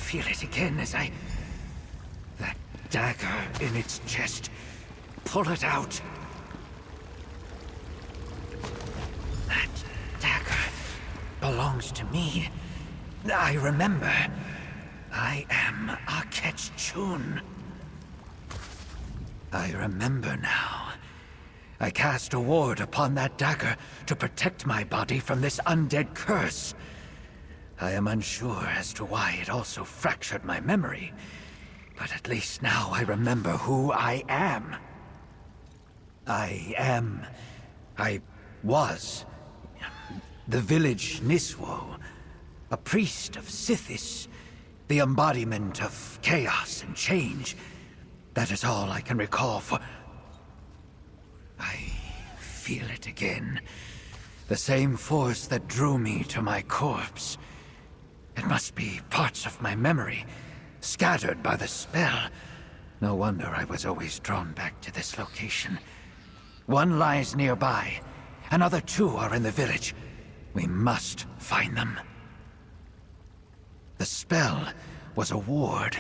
feel it again as that dagger in its chest. Pull it out. That dagger belongs to me. I remember. I am Aketchun. I remember now. I cast a ward upon that dagger to protect my body from this undead curse. I am unsure as to why it also fractured my memory, but at least now I remember who I am. I was the village Niswo, a priest of Sithis, the embodiment of chaos and change. That is all I can recall for... I feel it again. The same force that drew me to my corpse. It must be parts of my memory, scattered by the spell. No wonder I was always drawn back to this location. One lies nearby. Another two are in the village. We must find them. The spell was a ward.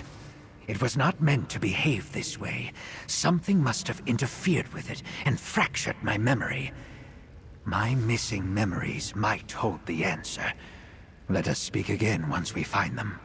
It was not meant to behave this way. Something must have interfered with it and fractured my memory. My missing memories might hold the answer. Let us speak again once we find them.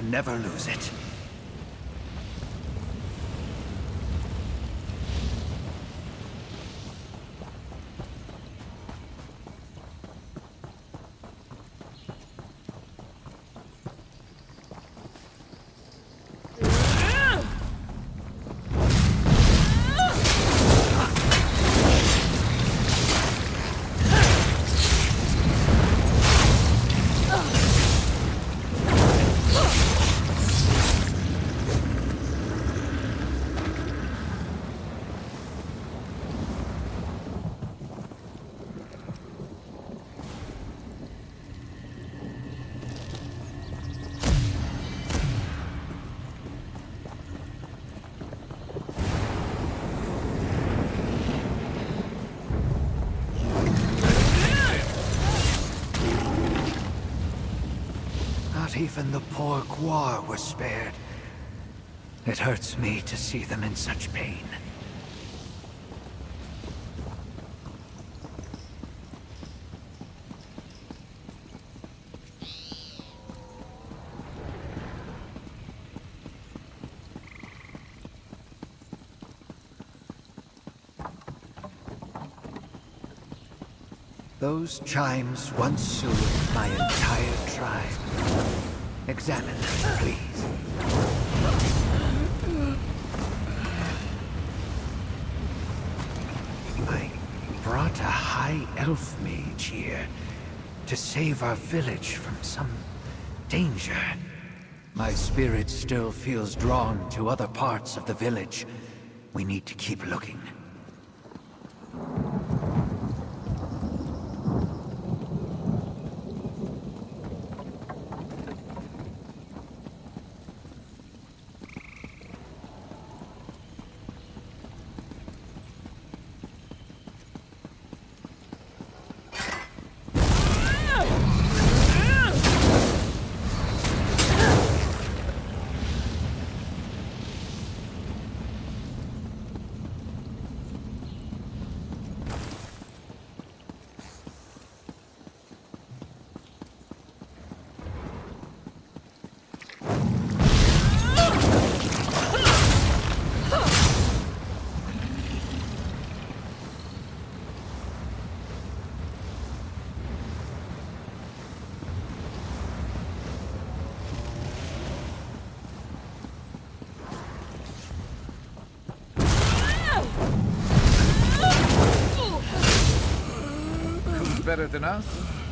Never lose it. Even the poor Gwar were spared. It hurts me to see them in such pain. Those chimes once soothed my entire tribe. Examine them, please. I brought a high elf mage here to save our village from some danger. My spirit still feels drawn to other parts of the village. We need to keep looking. better than us?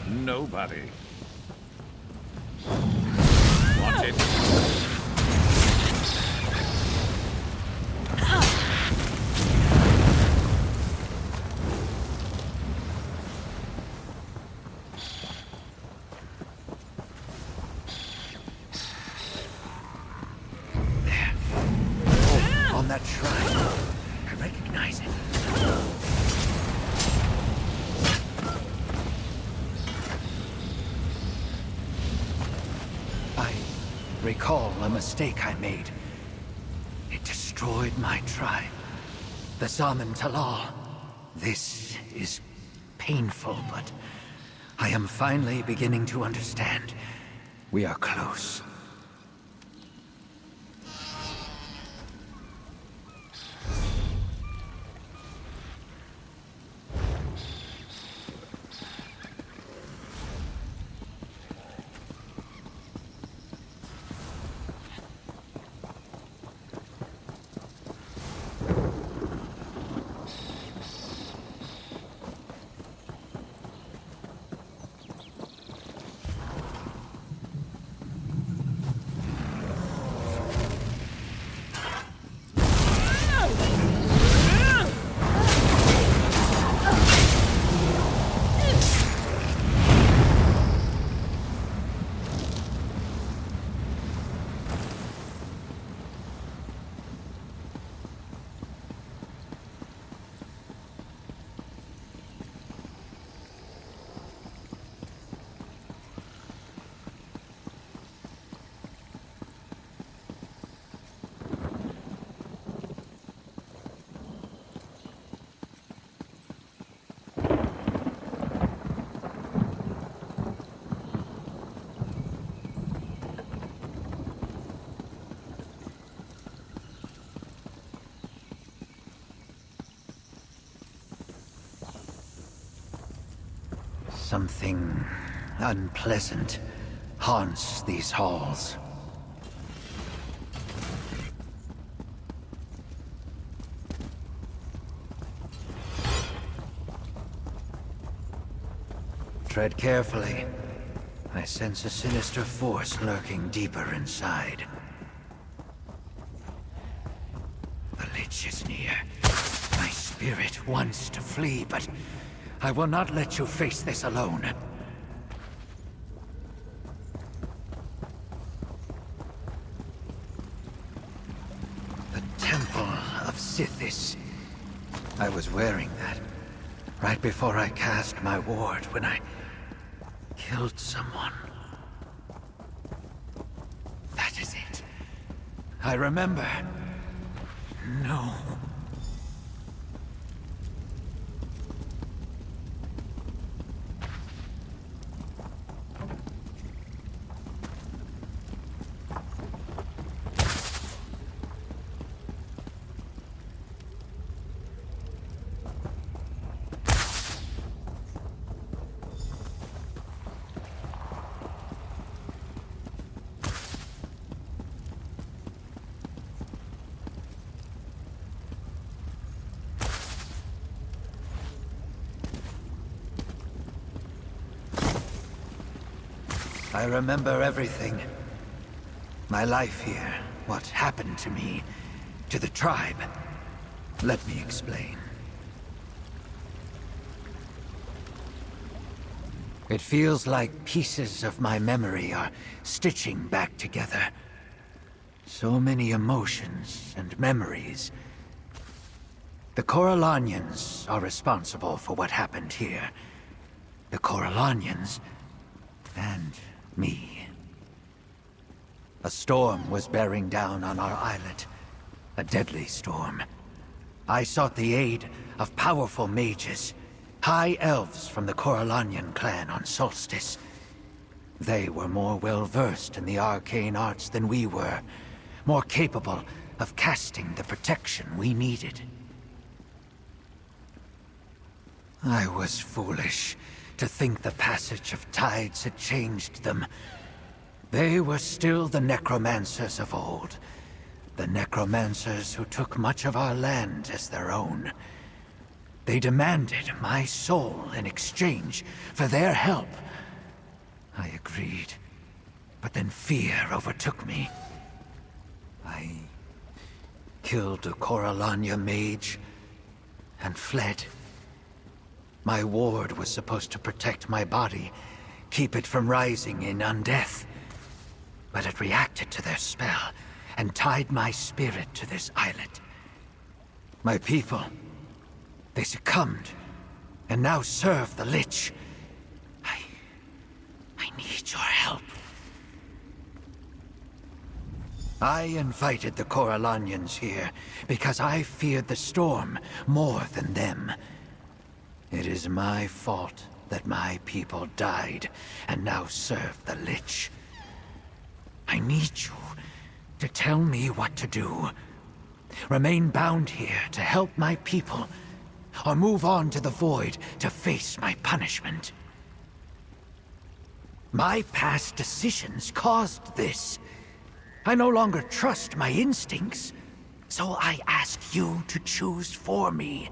Nobody. Want it? There. Oh, on that shrine. I recognize it. I recall a mistake I made. It destroyed my tribe, the Zaman Talal. This is painful, but I am finally beginning to understand. We are close. Something unpleasant haunts these halls. Tread carefully. I sense a sinister force lurking deeper inside. The Lich is near. My spirit wants to flee, but I will not let you face this alone. The Temple of Sithis. I was wearing that right before I cast my ward when I killed someone. That is it. I remember. No. I remember everything. My life here, what happened to me, to the tribe. Let me explain. It feels like pieces of my memory are stitching back together. So many emotions and memories. The Corellanians are responsible for what happened here. The Corellanians and me. A storm was bearing down on our islet. A deadly storm. I sought the aid of powerful mages, high elves from the Corellanian clan on Solstice. They were more well-versed in the arcane arts than we were, more capable of casting the protection we needed. I was foolish to think the passage of tides had changed them. They were still the necromancers of old. The necromancers who took much of our land as their own. They demanded my soul in exchange for their help. I agreed, but then fear overtook me. I killed a Coralania mage and fled. My ward was supposed to protect my body, keep it from rising in undeath. But it reacted to their spell and tied my spirit to this islet. My people, they succumbed and now serve the Lich. I need your help. I invited the Coralanians here because I feared the storm more than them. It is my fault that my people died and now serve the Lich. I need you to tell me what to do. Remain bound here to help my people, or move on to the Void to face my punishment. My past decisions caused this. I no longer trust my instincts, so I ask you to choose for me.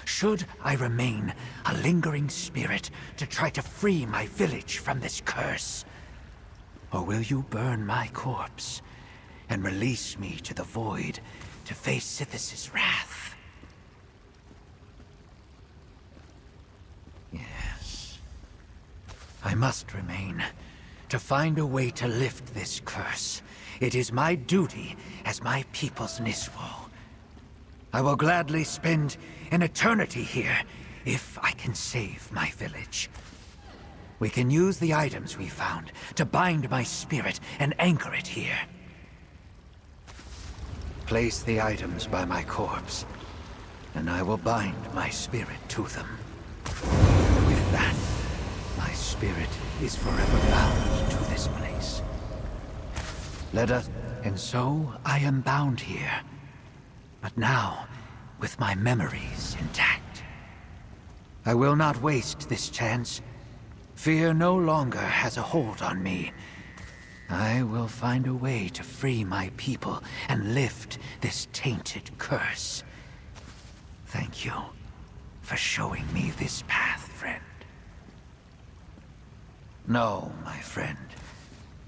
Should I remain a lingering spirit to try to free my village from this curse? Or will you burn my corpse and release me to the Void to face Sithis' wrath? Yes. I must remain, to find a way to lift this curse. It is my duty as my people's Niswo. I will gladly spend an eternity here, if I can save my village. We can use the items we found to bind my spirit and anchor it here. Place the items by my corpse, and I will bind my spirit to them. With that, my spirit is forever bound to this place. Let us... And so I am bound here. But now, with my memories intact. I will not waste this chance. Fear no longer has a hold on me. I will find a way to free my people and lift this tainted curse. Thank you for showing me this path, friend. No, my friend.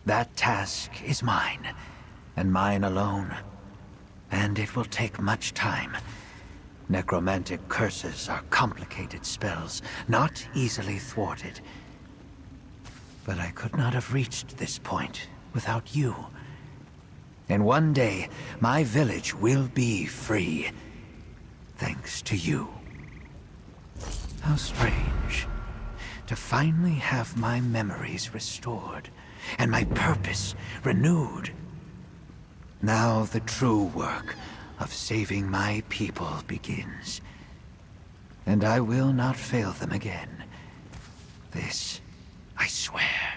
That task is mine, and mine alone. And it will take much time. Necromantic curses are complicated spells, not easily thwarted. But I could not have reached this point without you. And one day, my village will be free. Thanks to you. How strange. To finally have my memories restored, and my purpose renewed. Now the true work of saving my people begins. And I will not fail them again. This, I swear.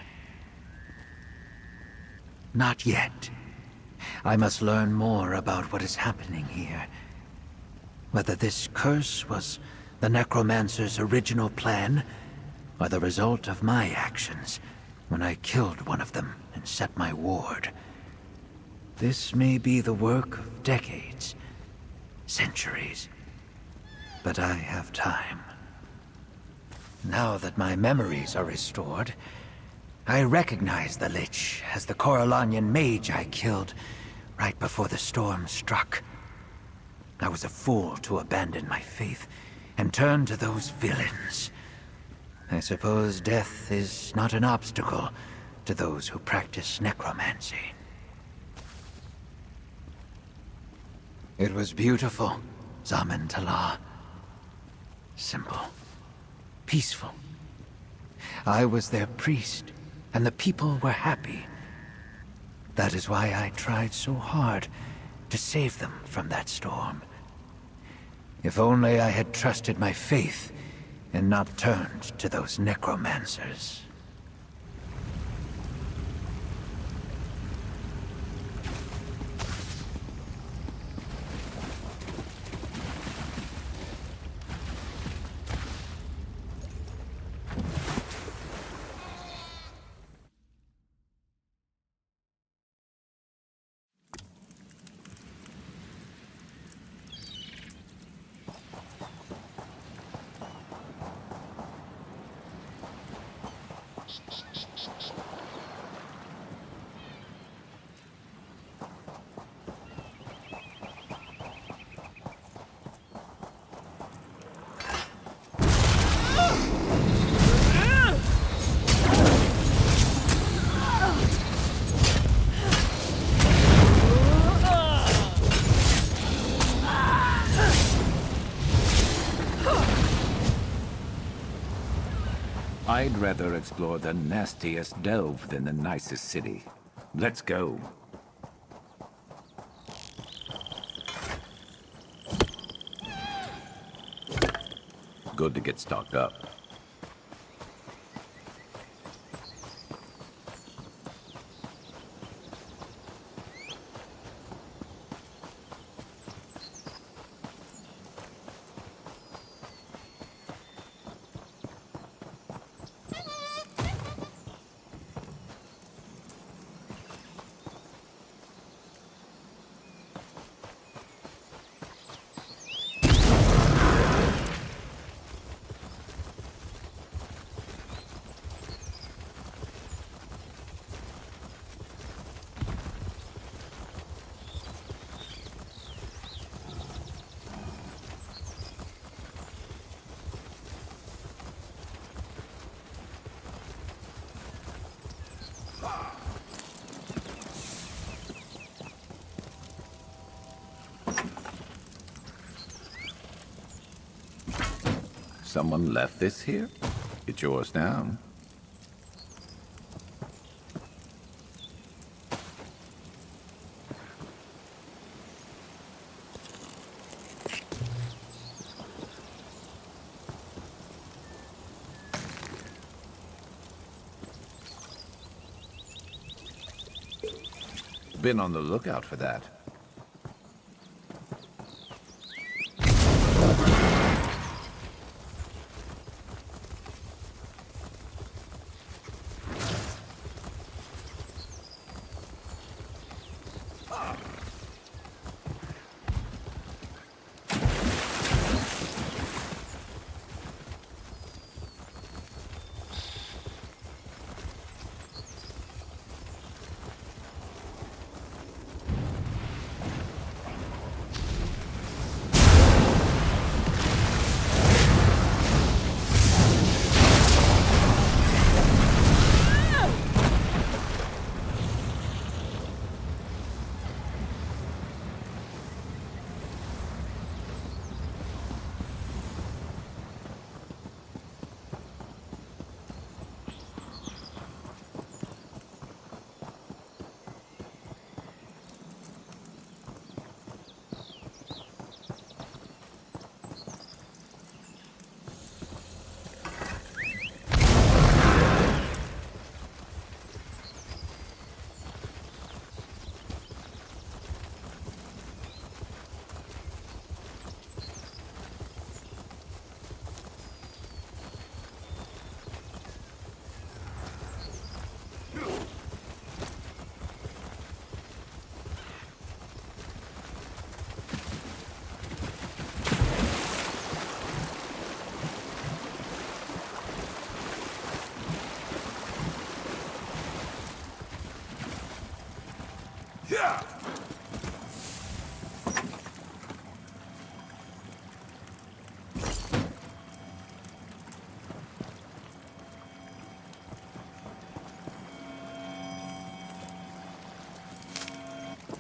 Not yet. I must learn more about what is happening here. Whether this curse was the Necromancer's original plan, or the result of my actions when I killed one of them and set my ward. This may be the work of decades, centuries, but I have time. Now that my memories are restored, I recognize the Lich as the Coralanian mage I killed right before the storm struck. I was a fool to abandon my faith and turn to those villains. I suppose death is not an obstacle to those who practice necromancy. It was beautiful, Zaman Tala. Simple. Peaceful. I was their priest, and the people were happy. That is why I tried so hard to save them from that storm. If only I had trusted my faith and not turned to those necromancers. I'd rather explore the nastiest delve than the nicest city. Let's go. Good to get stocked up. Someone left this here? It's yours now. Been on the lookout for that.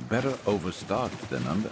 Better overstocked than under.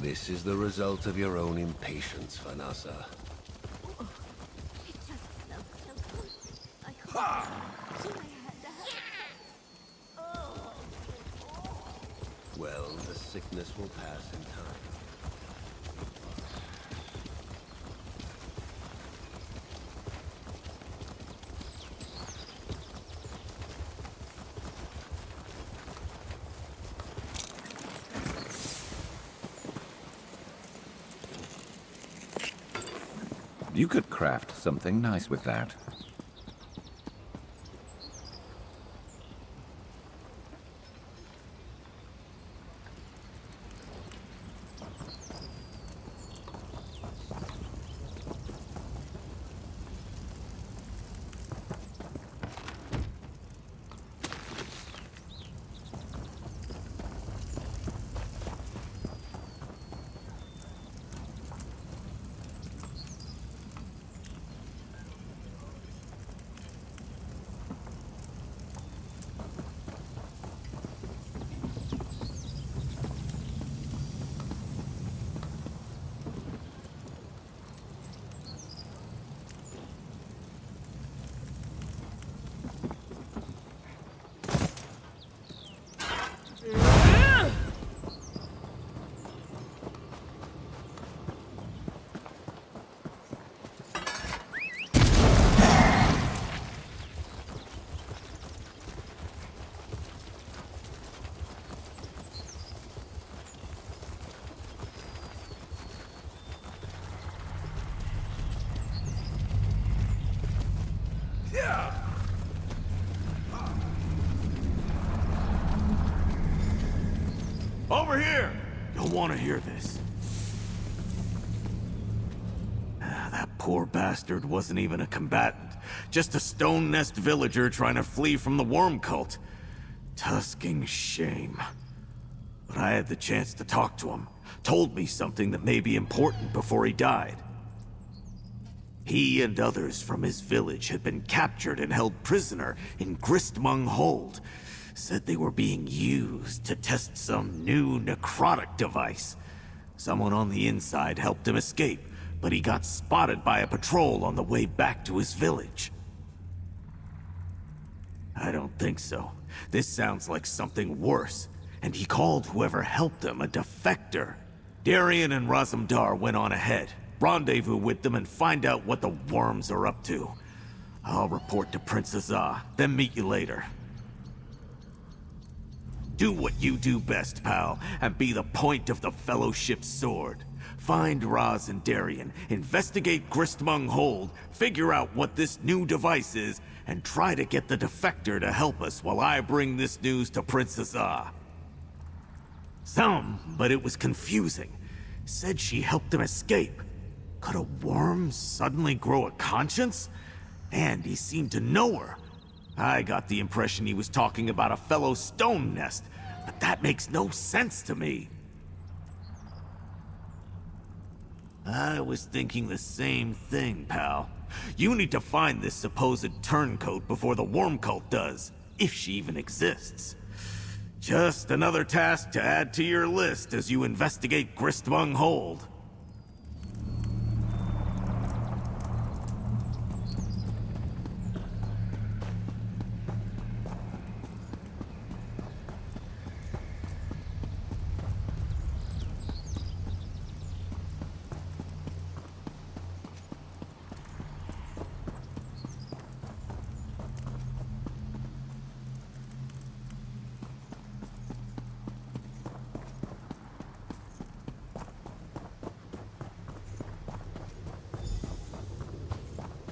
This is the result of your own impatience, Vanessa. It just felt so good. I hope so I had that. Oh. Well, the sickness will pass in time. You could craft something nice with that. Over here! You'll want to hear this. That poor bastard wasn't even a combatant. Just a stone nest villager trying to flee from the worm cult. Tusking shame. But I had the chance to talk to him. Told me something that may be important before he died. He and others from his village had been captured and held prisoner in Gristmung Hold. Said they were being used to test some new necrotic device. Someone on the inside helped him escape, but he got spotted by a patrol on the way back to his village. I don't think so. This sounds like something worse, and he called whoever helped him a defector. Darian and Razumdar went on ahead. Rendezvous with them and find out what the worms are up to. I'll report to Prince Azah, then meet you later. Do what you do best, pal, and be the point of the Fellowship's sword. Find Raz and Darian, investigate Gristmung Hold, figure out what this new device is, and try to get the defector to help us while I bring this news to Prince Azah. But it was confusing. Said she helped him escape. Could a worm suddenly grow a conscience? And he seemed to know her. I got the impression he was talking about a fellow stone nest, but that makes no sense to me. I was thinking the same thing, pal. You need to find this supposed turncoat before the worm cult does, if she even exists. Just another task to add to your list as you investigate Gristmung Hold.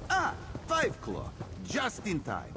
Ah, 5 Claw. Just in time.